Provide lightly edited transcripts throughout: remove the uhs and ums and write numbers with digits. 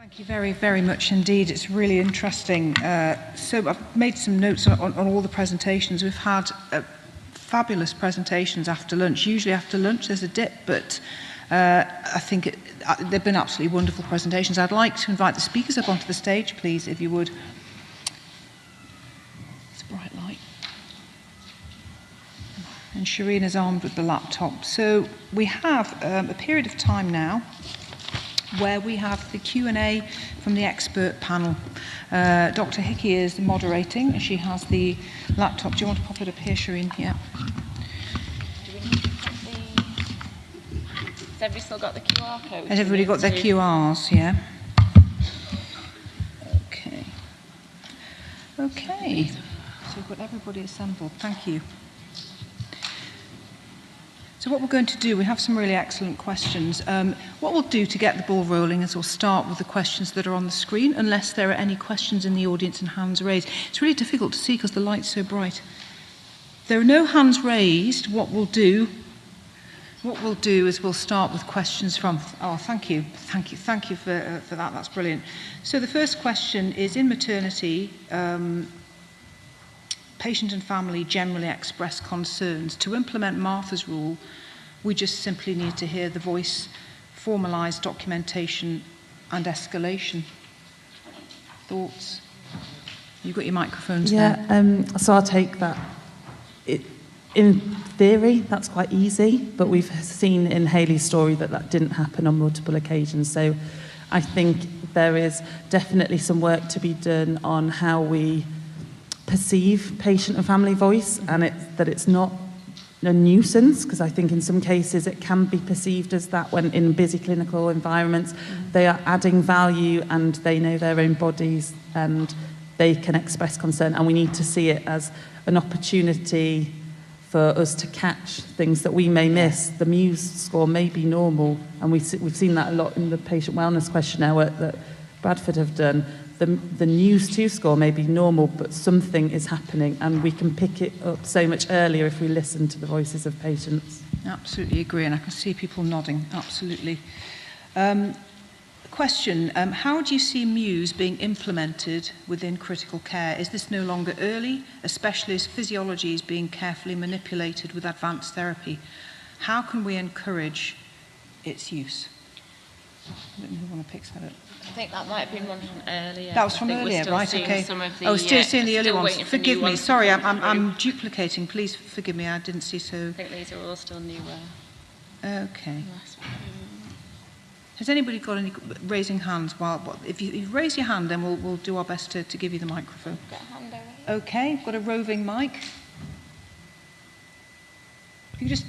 Thank you very, very much indeed. It's really interesting. So I've made some notes on all the presentations. We've had fabulous presentations after lunch. Usually after lunch there's a dip, but I think they've been absolutely wonderful presentations. I'd like to invite the speakers up onto the stage, please, if you would. It's a bright light. And Shireen is armed with the laptop. So we have a period of time now where we have the Q&A from the expert panel. Dr. Hickey is moderating. She has the laptop. Do you want to pop it up here, Shireen? Yeah. Do we need to put has everybody still got the QR code? Has everybody got their QRs? Yeah. Okay. Okay. So we've got everybody assembled. Thank you. So what we're going to do, we have some really excellent questions. What we'll do to get the ball rolling is we'll start with the questions that are on the screen, unless there are any questions in the audience and hands raised. It's really difficult to see because the light's so bright. There are no hands raised. What we'll do is we'll start with questions from... Oh, thank you for that. That's brilliant. So the first question is, in maternity, patient and family generally express concerns. To implement Martha's rule, we just simply need to hear the voice, formalised documentation and escalation. Thoughts? You've got your microphones there. Yeah, so I'll take that. In theory, that's quite easy, but we've seen in Hayley's story that didn't happen on multiple occasions. So I think there is definitely some work to be done on how we perceive patient and family voice, and that it's not a nuisance, because I think in some cases it can be perceived as that when in busy clinical environments they are adding value and they know their own bodies and they can express concern, and we need to see it as an opportunity for us to catch things that we may miss. The MEaCC score may be normal, and we've seen that a lot in the patient wellness questionnaire work that Bradford have done. The MEaCC score may be normal, but something is happening, and we can pick it up so much earlier if we listen to the voices of patients. Absolutely agree, and I can see people nodding. Absolutely. Question, how do you see MEaCC being implemented within critical care? Is this no longer early, especially as physiology is being carefully manipulated with advanced therapy? How can we encourage its use? I don't know who want to pick that up. I think that might have been one from earlier. That was from earlier, right? Okay. I was still seeing the earlier ones. Forgive me. Sorry, I'm duplicating. Please forgive me. I didn't see so. I think these are all still newer. Okay. Has anybody got any raising hands? Well, if you raise your hand, then we'll do our best to give you the microphone. Got a hand over here. Okay. Got a roving mic. You just.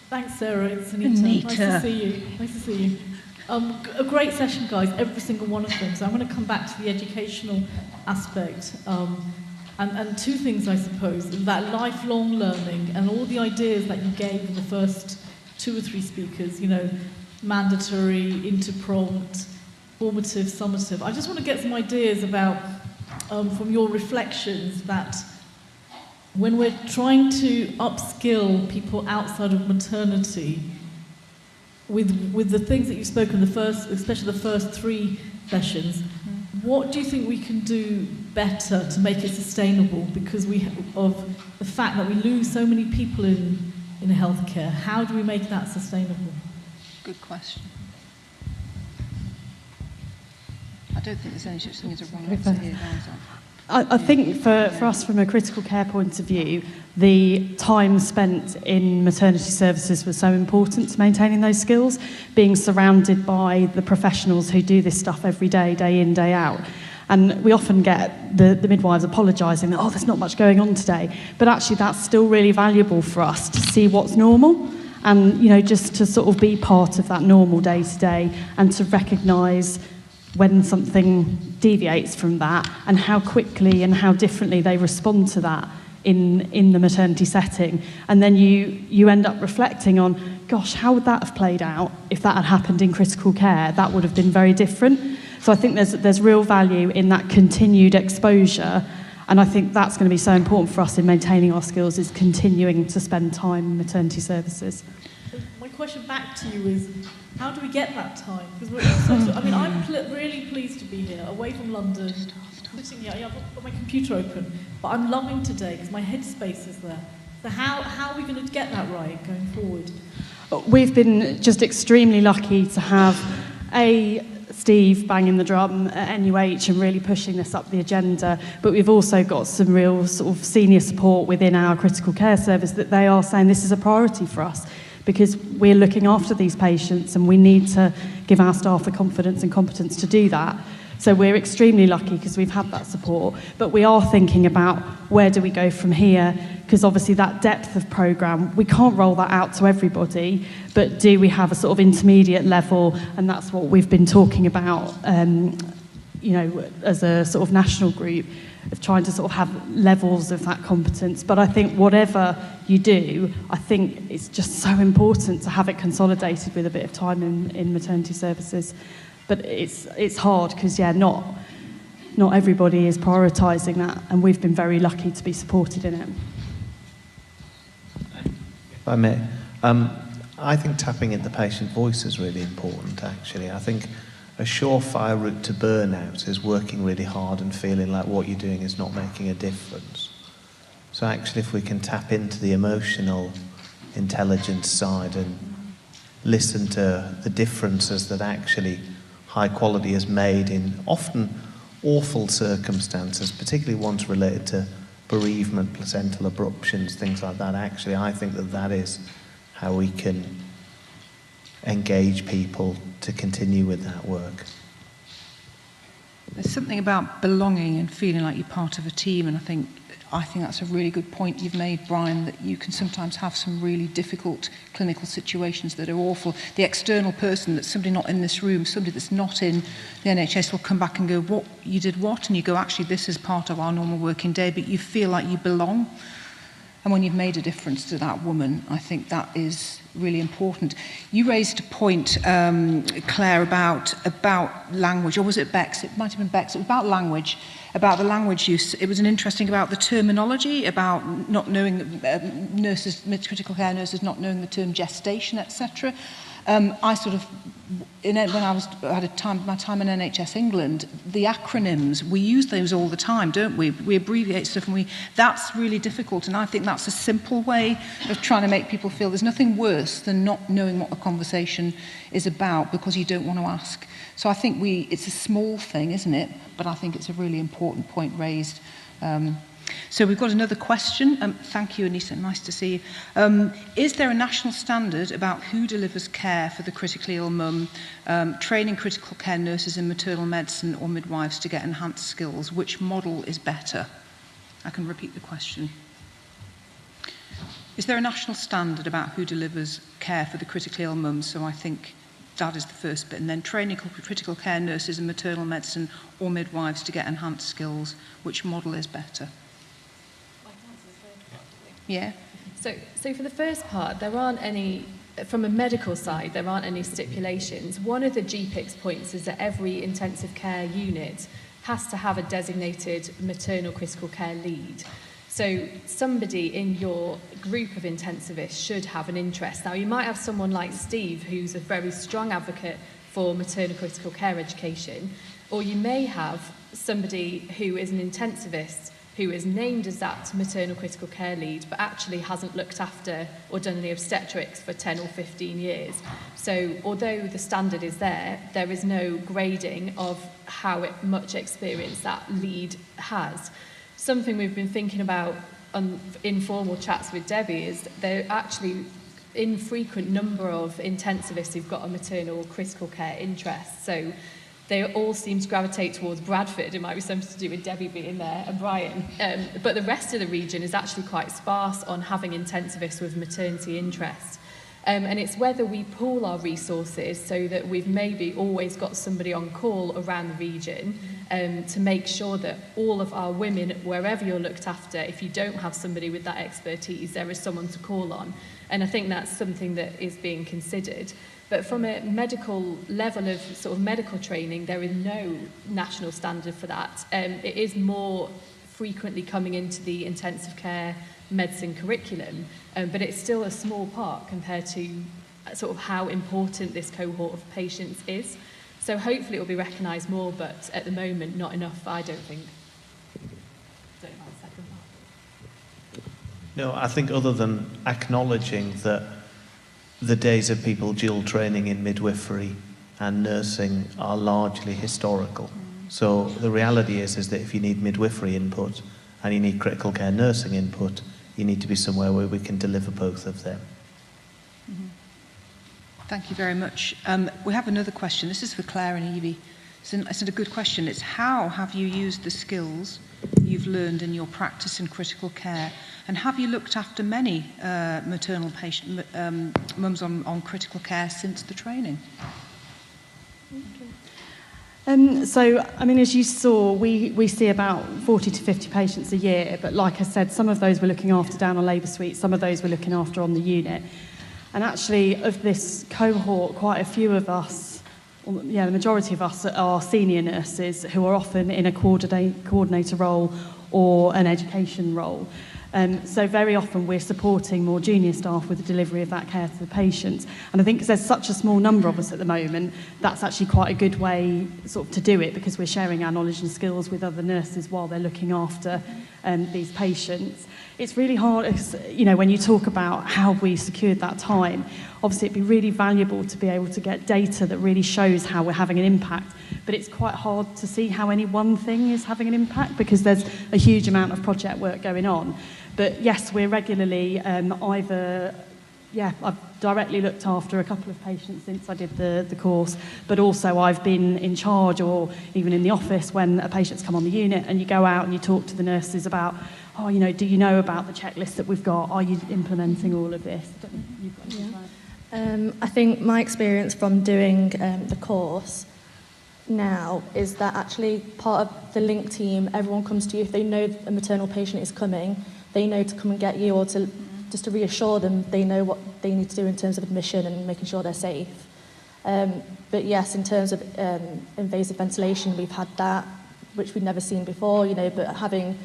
Thanks, Sarah. It's Anita. Nice to see you. Nice to see you. A great session, guys, every single one of them. So I'm going to come back to the educational aspect. And two things, I suppose, that lifelong learning and all the ideas that you gave in the first two or three speakers, mandatory, interprompt, formative, summative. I just want to get some ideas about, from your reflections, that when we're trying to upskill people outside of maternity, with the things that you've spoken, especially the first three sessions, what do you think we can do better to make it sustainable? Because of the fact that we lose so many people in healthcare, how do we make that sustainable? Good question. I don't think there's any such thing as a wrong answer here. I think for us, from a critical care point of view, the time spent in maternity services was so important to maintaining those skills, being surrounded by the professionals who do this stuff every day, day in, day out. And we often get the midwives apologising that, there's not much going on today. But actually that's still really valuable for us to see what's normal and, just to sort of be part of that normal day to day and to recognise when something deviates from that and how quickly and how differently they respond to that in the maternity setting. And then you end up reflecting on, gosh, how would that have played out if that had happened in critical care? That would have been very different. So I think there's real value in that continued exposure, and I think that's going to be so important for us in maintaining our skills, is continuing to spend time in maternity services. My question back to you is, how do we get that time? Because we're also, I mean, I'm really pleased to be here, away from London, sitting here, I've got my computer open, but I'm loving today because my headspace is there. So how are we going to get that right going forward? We've been just extremely lucky to have Steve banging the drum at NUH and really pushing this up the agenda, but we've also got some real sort of senior support within our critical care service that they are saying this is a priority for us because we're looking after these patients and we need to give our staff the confidence and competence to do that. So we're extremely lucky because we've had that support, but we are thinking about where do we go from here, because obviously that depth of programme, we can't roll that out to everybody, but do we have a sort of intermediate level, and that's what we've been talking about, you know, as a sort of national group, of trying to sort of have levels of that competence. But I think whatever you do, I think it's just so important to have it consolidated with a bit of time in maternity services. But it's hard because, yeah, not everybody is prioritising that, and we've been very lucky to be supported in it. If I may, I think tapping into patient voice is really important, actually. I think a surefire route to burnout is working really hard and feeling like what you're doing is not making a difference. So actually, if we can tap into the emotional intelligence side and listen to the differences that actually high quality is made in often awful circumstances, particularly ones related to bereavement, placental abruptions, things like that. Actually, I think that is how we can engage people to continue with that work. There's something about belonging and feeling like you're part of a team, and I think that's a really good point you've made, Brian, that you can sometimes have some really difficult clinical situations that are awful. The external person, that's somebody not in this room, somebody that's not in the NHS, will come back and go, what, you did what? And you go, actually, this is part of our normal working day, but you feel like you belong. And when you've made a difference to that woman, I think that is really important. You raised a point, Claire, about language, or was it Bex? It might have been Bex. It was about language, about the language use. It was interesting about the terminology, about not knowing nurses, critical care nurses, not knowing the term gestation, etc. I sort of, when I had my time in NHS England, the acronyms, we use those all the time, don't we? We abbreviate stuff, and that's really difficult, and I think that's a simple way of trying to make people feel there's nothing worse than not knowing what the conversation is about because you don't want to ask. So I think it's a small thing, isn't it? But I think it's a really important point raised. So we've got another question. Thank you, Anissa. Nice to see you. Is there a national standard about who delivers care for the critically ill mum, training critical care nurses in maternal medicine or midwives to get enhanced skills? Which model is better? I can repeat the question. Is there a national standard about who delivers care for the critically ill mum? So I think that is the first bit. And then training critical care nurses in maternal medicine or midwives to get enhanced skills. Which model is better? Yeah. So for the first part, there aren't any, from a medical side, there aren't any stipulations. One of the GPICS points is that every intensive care unit has to have a designated maternal critical care lead. So somebody in your group of intensivists should have an interest. Now, you might have someone like Steve, who's a very strong advocate for maternal critical care education, or you may have somebody who is an intensivist who is named as that maternal critical care lead, but actually hasn't looked after or done any obstetrics for 10 or 15 years. So although the standard is there is no grading of how much experience that lead has. Something we've been thinking about on informal chats with Debbie is there are actually infrequent number of intensivists who've got a maternal critical care interest. So they all seem to gravitate towards Bradford. It might be something to do with Debbie being there and Brian. But the rest of the region is actually quite sparse on having intensivists with maternity interest. And it's whether we pool our resources so that we've maybe always got somebody on call around the region to make sure that all of our women, wherever you're looked after, if you don't have somebody with that expertise, there is someone to call on. And I think that's something that is being considered. But from a medical level of sort of medical training, there is no national standard for that. It is more frequently coming into the intensive care medicine curriculum, but it's still a small part compared to sort of how important this cohort of patients is. So hopefully it will be recognised more, but at the moment not enough, I don't think. Don't know about the second part. No, I think other than acknowledging that the days of people dual training in midwifery and nursing are largely historical. So the reality is that if you need midwifery input and you need critical care nursing input, you need to be somewhere where we can deliver both of them. Thank you very much. We have another question. This is for Claire and Evie. It's a good question. It's how have you used the skills you've learned in your practice in critical care, and have you looked after many maternal patient mums on critical care since the training? So, I mean, as you saw, we see about 40 to 50 patients a year, but like I said, some of those we're looking after down on labour suite, some of those we're looking after on the unit. And actually, of this cohort, quite a few of us, the majority of us are senior nurses who are often in a coordinator role or an education role. So very often we're supporting more junior staff with the delivery of that care to the patients. And I think because there's such a small number of us at the moment, that's actually quite a good way sort of to do it, because we're sharing our knowledge and skills with other nurses while they're looking after these patients. It's really hard, you know, when you talk about how we secured that time, obviously it'd be really valuable to be able to get data that really shows how we're having an impact, but it's quite hard to see how any one thing is having an impact because there's a huge amount of project work going on. But yes, we're regularly I've directly looked after a couple of patients since I did the course, but also I've been in charge or even in the office when a patient's come on the unit, and you go out and you talk to the nurses about, oh, you know, do you know about the checklist that we've got? Are you implementing all of this? I don't know if you've got anything to add. I think my experience from doing the course now is that actually part of the link team, everyone comes to you if they know a maternal patient is coming, they know to come and get you, or to just to reassure them they know what they need to do in terms of admission and making sure they're safe. But yes, in terms of invasive ventilation, we've had that, which we'd never seen before, you know, but having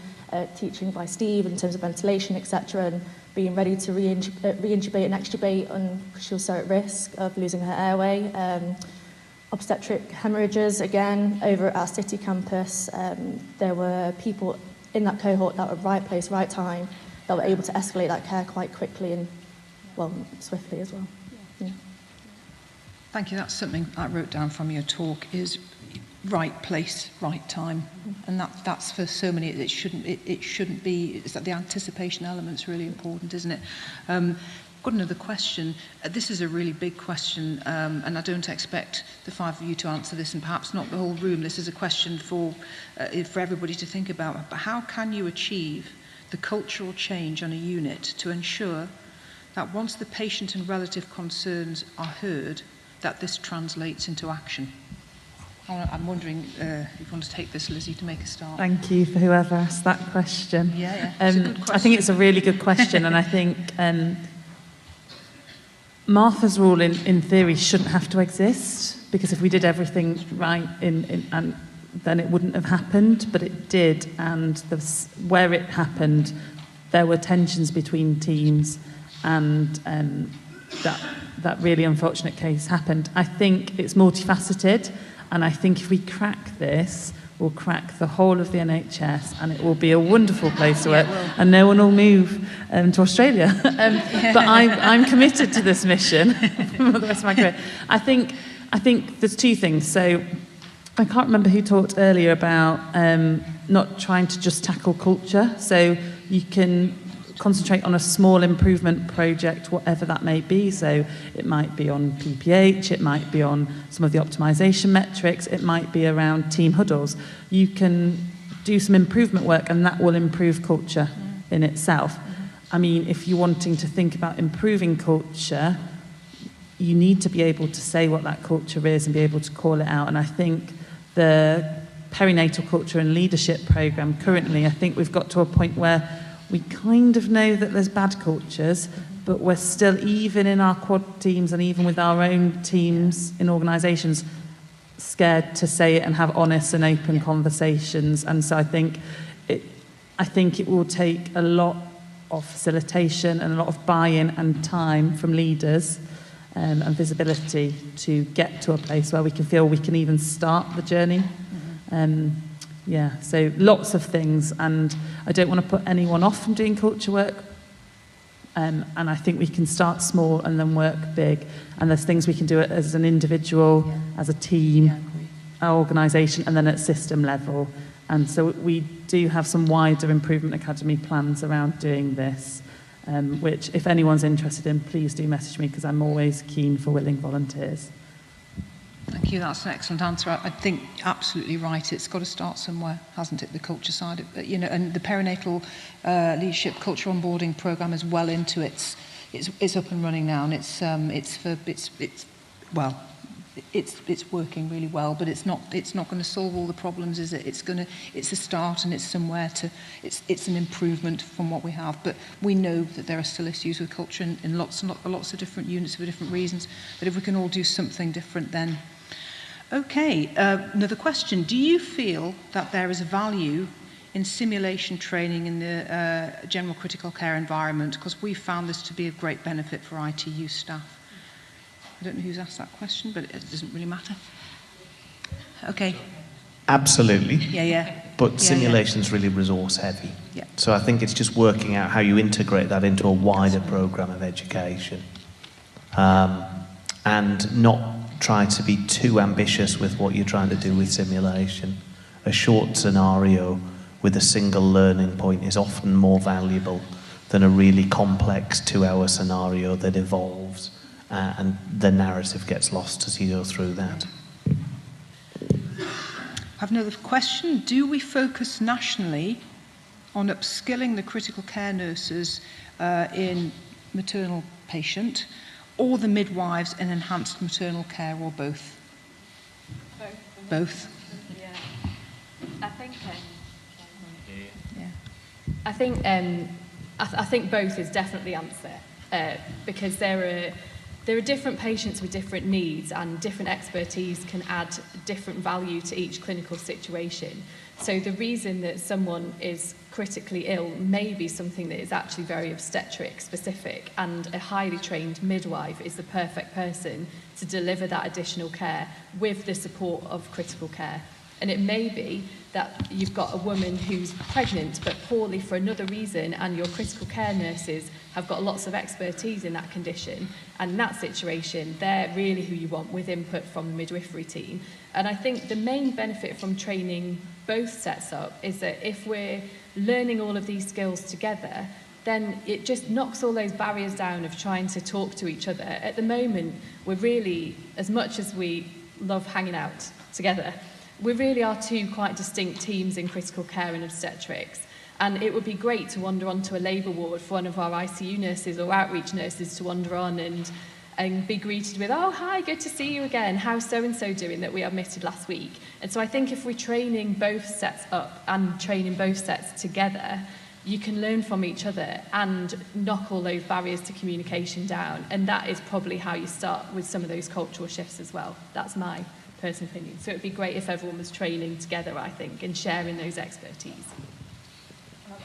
teaching by Steve in terms of ventilation, etc., and being ready to re-intubate and extubate, and she'll so at risk of losing her airway. Obstetric hemorrhages, again, over at our city campus, there were people in that cohort that were right place, right time, that were able to escalate that care quite quickly and, well, swiftly as well. Yeah. Thank you. That's something I wrote down from your talk, is right place, right time. And that's for so many, it shouldn't be, it's that the anticipation element's really important, isn't it? Got another question. This is a really big question, and I don't expect the five of you to answer this, and perhaps not the whole room. This is a question for everybody to think about. But how can you achieve the cultural change on a unit to ensure that once the patient and relative concerns are heard, that this translates into action? I'm wondering if you want to take this, Lizzie, to make a start. Thank you for whoever asked that question. Yeah. It's a good question. I think it's a really good question, and I think Martha's rule in theory shouldn't have to exist, because if we did everything right and then it wouldn't have happened, but it did, and where it happened, there were tensions between teams, and that really unfortunate case happened. I think it's multifaceted, and I think if we crack this, we'll crack the whole of the NHS, and it will be a wonderful place to work, and no one will move to Australia. But I'm committed to this mission for the rest of my career. I think there's two things. So I can't remember who talked earlier about not trying to just tackle culture. So you can concentrate on a small improvement project, whatever that may be. So it might be on PPH, it might be on some of the optimization metrics, it might be around team huddles. You can do some improvement work, and that will improve culture in itself. I mean, if you're wanting to think about improving culture, you need to be able to say what that culture is and be able to call it out. And I think the perinatal culture and leadership program currently, I think we've got to a point where we kind of know that there's bad cultures, but we're still, even in our quad teams and even with our own teams in organisations, scared to say it and have honest and open conversations. And so I think it will take a lot of facilitation and a lot of buy-in and time from leaders and visibility to get to a place where we can feel we can even start the journey. Yeah, so lots of things, and I don't want to put anyone off from doing culture work, and I think we can start small and then work big, and there's things we can do as an individual, as a team, our organisation, and then at system level. And so we do have some wider Improvement Academy plans around doing this, which if anyone's interested in, please do message me, because I'm always keen for willing volunteers. Thank you, that's an excellent answer. I think absolutely right. It's got to start somewhere, hasn't it? The culture side, you know, and the perinatal leadership culture onboarding program is well into it's up and running now, and it's working really well, but it's not going to solve all the problems, is it? It's a start, and it's somewhere to it's an improvement from what we have. But we know that there are still issues with culture in lots of different units for different reasons. But if we can all do something different, then okay. Another question: do you feel that there is a value in simulation training in the general critical care environment? Because we found this to be of great benefit for ITU staff. I don't know who's asked that question, but it doesn't really matter. Okay. Absolutely. Yeah. But simulation's really resource heavy. Yeah. So I think it's just working out how you integrate that into a wider program of education, and not try to be too ambitious with what you're trying to do with simulation. A short scenario with a single learning point is often more valuable than a really complex 2-hour scenario that evolves. And the narrative gets lost as you go through that. I have another question. Do we focus nationally on upskilling the critical care nurses in maternal patient, or the midwives in enhanced maternal care, or both? Both. Yeah. I think both is definitely the answer, because there are different patients with different needs, and different expertise can add different value to each clinical situation. So the reason that someone is critically ill may be something that is actually very obstetric specific, and a highly trained midwife is the perfect person to deliver that additional care with the support of critical care. And it may be that you've got a woman who's pregnant but poorly for another reason, and your critical care nurses have got lots of expertise in that condition, and in that situation they're really who you want, with input from the midwifery team. And I think the main benefit from training both sets up is that if we're learning all of these skills together, then it just knocks all those barriers down of trying to talk to each other. At the moment, we're really, as much as we love hanging out together, we really are two quite distinct teams in critical care and obstetrics. And it would be great to wander onto a labour ward for one of our ICU nurses or outreach nurses to wander on and be greeted with, "Oh, hi, good to see you again. How's so-and-so doing that we admitted last week?" And so I think if we're training both sets up and training both sets together, you can learn from each other and knock all those barriers to communication down. And that is probably how you start with some of those cultural shifts as well. That's my personal opinion. So it would be great if everyone was training together, I think, and sharing those expertise.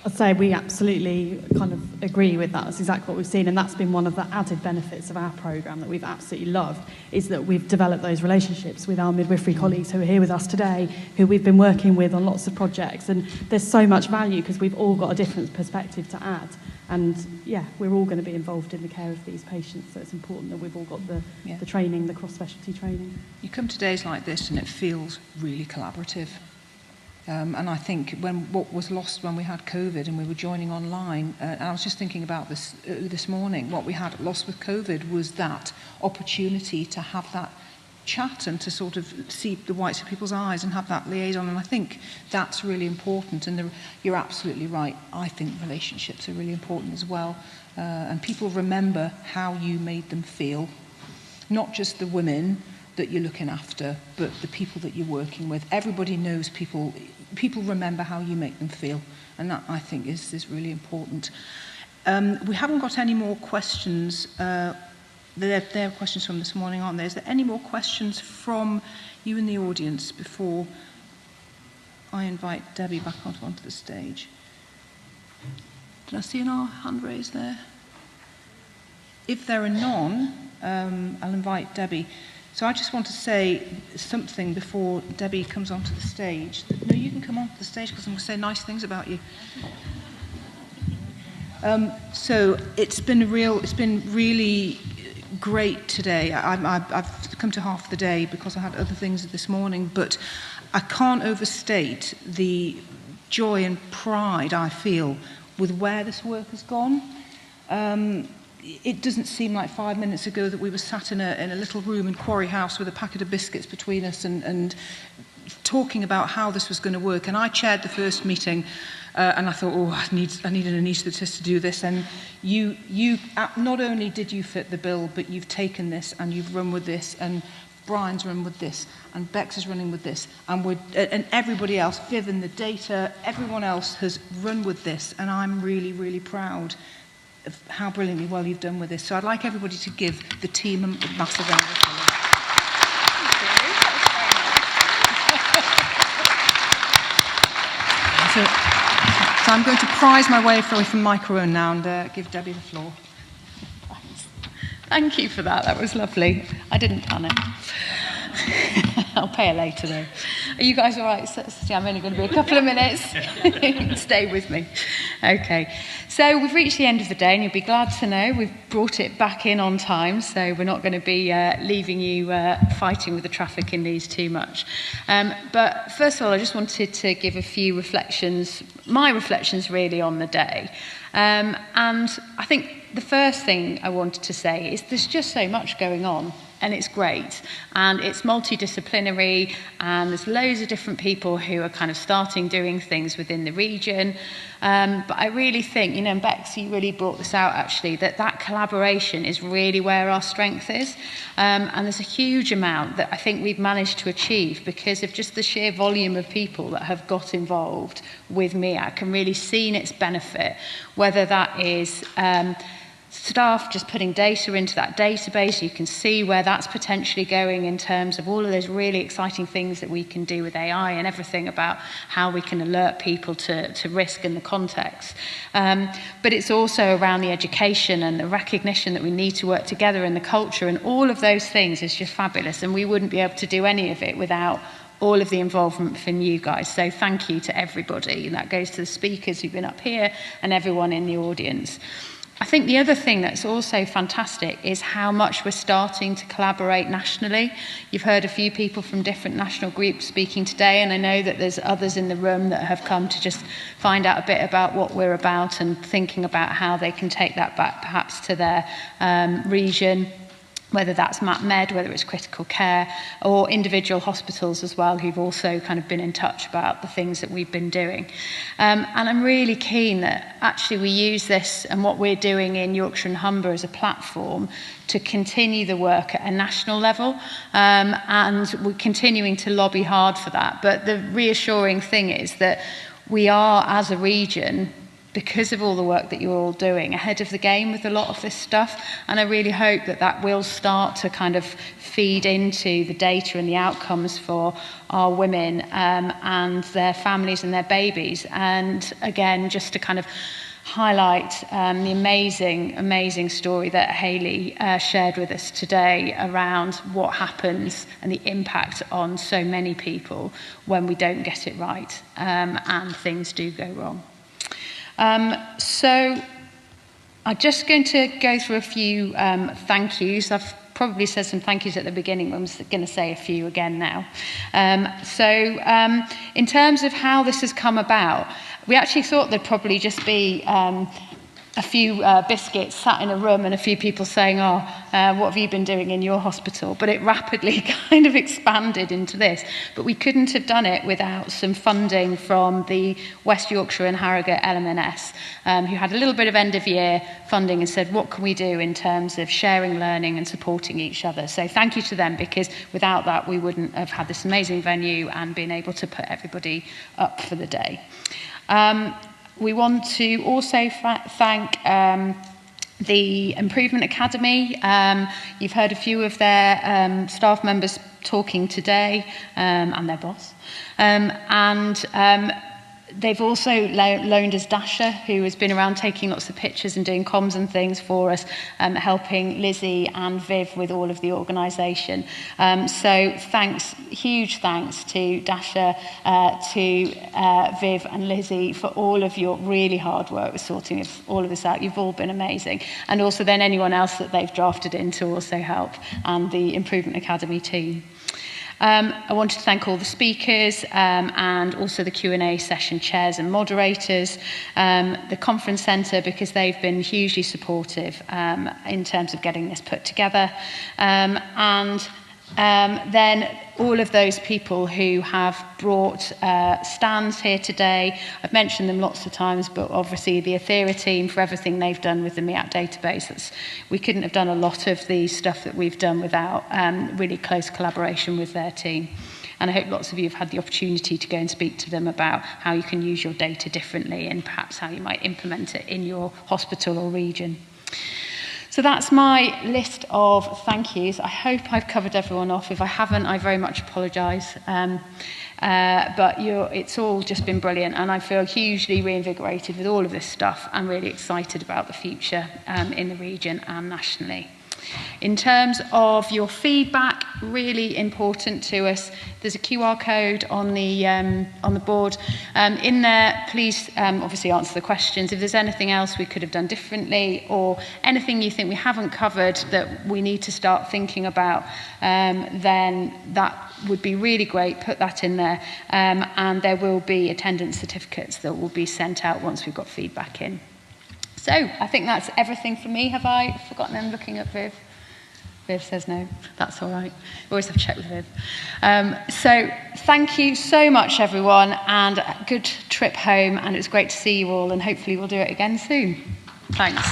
I'd say we absolutely kind of agree with that. That's exactly what we've seen, and that's been one of the added benefits of our programme that we've absolutely loved, is that we've developed those relationships with our midwifery colleagues who are here with us today, who we've been working with on lots of projects, and there's so much value because we've all got a different perspective to add. And yeah, we're all going to be involved in the care of these patients, so it's important that we've all got the training, the cross-specialty training. You come to days like this and it feels really collaborative. And I think what was lost when we had COVID and we were joining online, and I was just thinking about this this morning, what we had lost with COVID was that opportunity to have that chat and to sort of see the whites of people's eyes and have that liaison. And I think that's really important. And you're absolutely right. I think relationships are really important as well. And people remember how you made them feel, not just the women that you're looking after, but the people that you're working with. Everybody knows people remember how you make them feel, and that, I think, is really important. We haven't got any more questions. There are questions from this morning, aren't there? Is there any more questions from you in the audience before I invite Debbie back onto the stage? Did I see an hand raised there? if there are none, I'll invite Debbie. So I just want to say something before Debbie comes onto the stage. No, you can come onto the stage because I'm going to say nice things about you. So it's been really great today. I've come to half the day because I had other things this morning, but I can't overstate the joy and pride I feel with where this work has gone. It doesn't seem like 5 minutes ago that we were sat in a little room in Quarry House with a packet of biscuits between us and talking about how this was going to work. And I chaired the first meeting, and I thought, oh, I need an anaesthetist to do this. And you not only did you fit the bill, but you've taken this and you've run with this, and Brian's run with this, and Bex is running with this, and everybody else, Viv and the data, everyone else has run with this, and I'm really, really proud of how brilliantly well you've done with this. So I'd like everybody to give the team a massive round of applause. So I'm going to prize my way away from microphone now and give Debbie the floor. Thank you for that. That was lovely. I didn't plan it. I'll pay her later, though. Are you guys all right? I'm only going to be a couple of minutes. Stay with me. Okay. So we've reached the end of the day, and you'll be glad to know we've brought it back in on time, so we're not going to be leaving you fighting with the traffic in these too much. But first of all, I just wanted to give a few reflections, my reflections really on the day. And I think the first thing I wanted to say is there's just so much going on, and it's great, and it's multidisciplinary, and there's loads of different people who are kind of starting doing things within the region. But I really think, and Bex, you really brought this out actually, that collaboration is really where our strength is. And there's a huge amount that I think we've managed to achieve because of just the sheer volume of people that have got involved with MEaCC and really seen its benefit, whether that is staff just putting data into that database. You can see where that's potentially going in terms of all of those really exciting things that we can do with AI and everything about how we can alert people to risk in the context. But it's also around the education and the recognition that we need to work together in the culture, and all of those things is just fabulous, and we wouldn't be able to do any of it without all of the involvement from you guys. So thank you to everybody, and that goes to the speakers who've been up here and everyone in the audience. I think the other thing that's also fantastic is how much we're starting to collaborate nationally. You've heard a few people from different national groups speaking today, and I know that there's others in the room that have come to just find out a bit about what we're about and thinking about how they can take that back perhaps to their region, whether that's MAP-Med, whether it's critical care, or individual hospitals as well, who've also kind of been in touch about the things that we've been doing. And I'm really keen that actually we use this and what we're doing in Yorkshire and Humber as a platform to continue the work at a national level, and we're continuing to lobby hard for that. But the reassuring thing is that we are, as a region, because of all the work that you're all doing, ahead of the game with a lot of this stuff. And I really hope that that will start to kind of feed into the data and the outcomes for our women and their families and their babies. And again, just to kind of highlight the amazing story that Hayley shared with us today around what happens and the impact on so many people when we don't get it right and things do go wrong. So I'm just going to go through a few thank yous. I've probably said some thank yous at the beginning, but I'm going to say a few again now. In terms of how this has come about, we actually thought there'd probably just be a few biscuits sat in a room and a few people saying, what have you been doing in your hospital? But it rapidly kind of expanded into this. But we couldn't have done it without some funding from the West Yorkshire and Harrogate LMNS, who had a little bit of end-of-year funding and said, what can we do in terms of sharing learning and supporting each other? So thank you to them, because without that, we wouldn't have had this amazing venue and been able to put everybody up for the day. We want to also thank the Improvement Academy. You've heard a few of their staff members talking today, and their boss. They've also loaned us Dasha, who has been around taking lots of pictures and doing comms and things for us, helping Lizzie and Viv with all of the organisation. So thanks, huge thanks to Dasha, to Viv and Lizzie for all of your really hard work with sorting all of this out. You've all been amazing. And also then anyone else that they've drafted in to also help, and the Improvement Academy team. I wanted to thank all the speakers and also the Q&A session chairs and moderators, the conference centre, because they've been hugely supportive in terms of getting this put together, and then all of those people who have brought stands here today. I've mentioned them lots of times, but obviously the Athera team for everything they've done with the MEaCC database. We couldn't have done a lot of the stuff that we've done without really close collaboration with their team. And I hope lots of you have had the opportunity to go and speak to them about how you can use your data differently and perhaps how you might implement it in your hospital or region. So that's my list of thank yous. I hope I've covered everyone off. If I haven't, I very much apologise. But it's all just been brilliant, and I feel hugely reinvigorated with all of this stuff. I'm really excited about the future in the region and nationally. In terms of your feedback, really important to us. There's a QR code on the board. In there, please obviously answer the questions. If there's anything else we could have done differently, or anything you think we haven't covered that we need to start thinking about, then that would be really great. Put that in there. And there will be attendance certificates that will be sent out once we've got feedback in. So I think that's everything from me. Have I forgotten? I'm looking at Viv. Viv says no. That's all right. We always have to check with Viv. So thank you so much, everyone, and a good trip home. And it was great to see you all, and hopefully we'll do it again soon. Thanks.